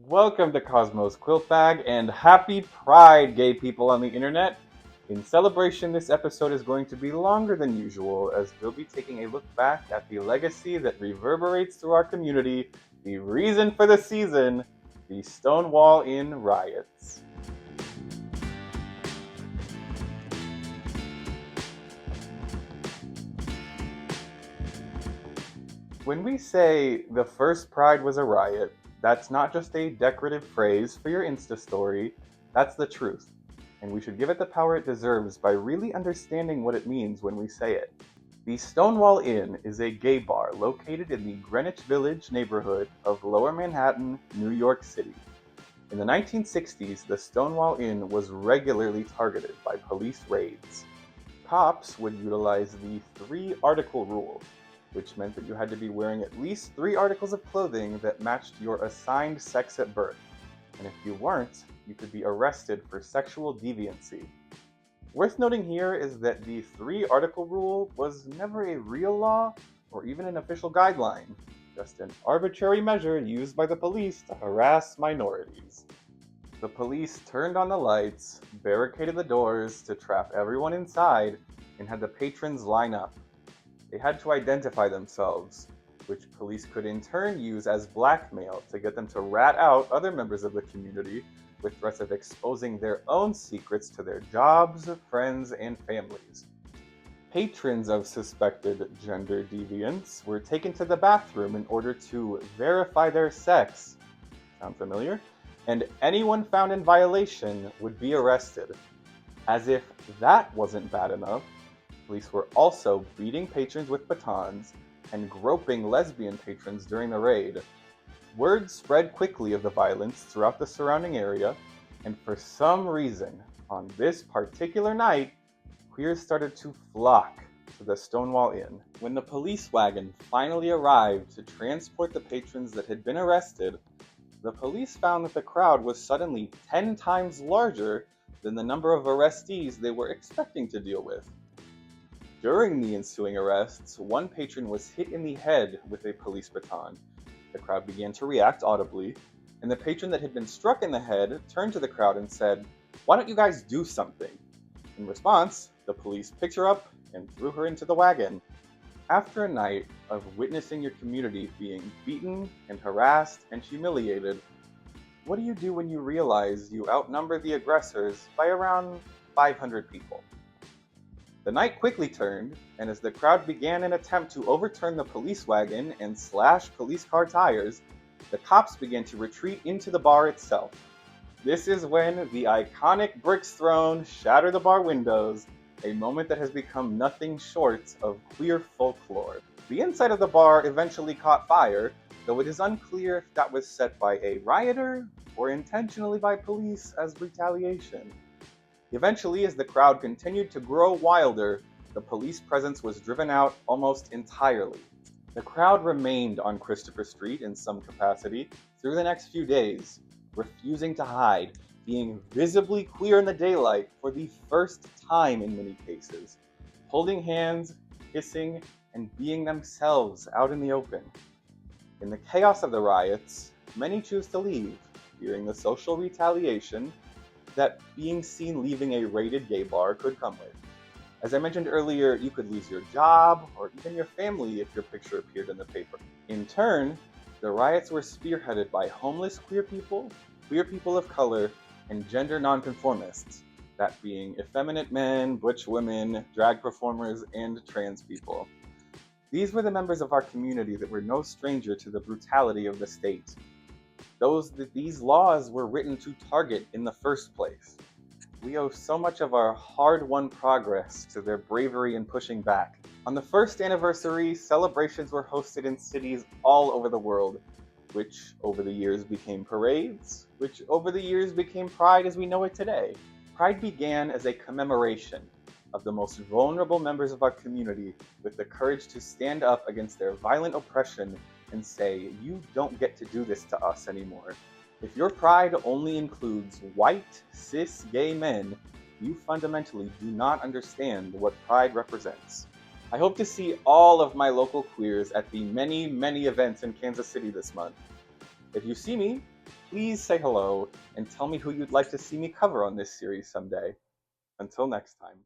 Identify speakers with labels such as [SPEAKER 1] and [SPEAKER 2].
[SPEAKER 1] Welcome to Cosmo's Quilt Bag and happy Pride, gay people on the internet. In celebration, this episode is going to be longer than usual as we'll be taking a look back at the legacy that reverberates through our community, the reason for the season, the Stonewall Inn riots. When we say the first Pride was a riot, that's not just a decorative phrase for your Insta story, that's the truth. And we should give it the power it deserves by really understanding what it means when we say it. The Stonewall Inn is a gay bar located in the Greenwich Village neighborhood of Lower Manhattan, New York City. In the 1960s, the Stonewall Inn was regularly targeted by police raids. Cops would utilize the three-article rule, which meant that you had to be wearing at least 3 articles of clothing that matched your assigned sex at birth. And if you weren't, you could be arrested for sexual deviancy. Worth noting here is that the 3-article rule was never a real law or even an official guideline, just an arbitrary measure used by the police to harass minorities. The police turned on the lights, barricaded the doors to trap everyone inside, and had the patrons line up. They had to identify themselves, which police could in turn use as blackmail to get them to rat out other members of the community with threats of exposing their own secrets to their jobs, friends, and families. Patrons of suspected gender deviants were taken to the bathroom in order to verify their sex. Sound familiar? And anyone found in violation would be arrested. As if that wasn't bad enough, police were also beating patrons with batons and groping lesbian patrons during the raid. Word spread quickly of the violence throughout the surrounding area, and for some reason, on this particular night, queers started to flock to the Stonewall Inn. When the police wagon finally arrived to transport the patrons that had been arrested, the police found that the crowd was suddenly 10 times larger than the number of arrestees they were expecting to deal with. During the ensuing arrests, one patron was hit in the head with a police baton. The crowd began to react audibly, and the patron that had been struck in the head turned to the crowd and said, "Why don't you guys do something?" In response, the police picked her up and threw her into the wagon. After a night of witnessing your community being beaten and harassed and humiliated, what do you do when you realize you outnumber the aggressors by around 500 people? The night quickly turned, and as the crowd began an attempt to overturn the police wagon and slash police car tires, the cops began to retreat into the bar itself. This is when the iconic bricks thrown shatter the bar windows, a moment that has become nothing short of queer folklore. The inside of the bar eventually caught fire, though it is unclear if that was set by a rioter or intentionally by police as retaliation. Eventually, as the crowd continued to grow wilder, the police presence was driven out almost entirely. The crowd remained on Christopher Street in some capacity through the next few days, refusing to hide, being visibly queer in the daylight for the first time in many cases, holding hands, kissing, and being themselves out in the open. In the chaos of the riots, many choose to leave, fearing the social retaliation that being seen leaving a raided gay bar could come with. As I mentioned earlier, you could lose your job or even your family if your picture appeared in the paper. In turn, the riots were spearheaded by homeless queer people of color, and gender nonconformists, that being effeminate men, butch women, drag performers, and trans people. These were the members of our community that were no stranger to the brutality of the state. Those that these laws were written to target in the first place. We owe so much of our hard-won progress to their bravery in pushing back. On the first anniversary, celebrations were hosted in cities all over the world, which over the years became parades, which over the years became Pride as we know it today. Pride began as a commemoration of the most vulnerable members of our community with the courage to stand up against their violent oppression and say, "You don't get to do this to us anymore." If your pride only includes white, cis, gay men, you fundamentally do not understand what pride represents. I hope to see all of my local queers at the many, many events in Kansas City this month. If you see me, please say hello and tell me who you'd like to see me cover on this series someday. Until next time.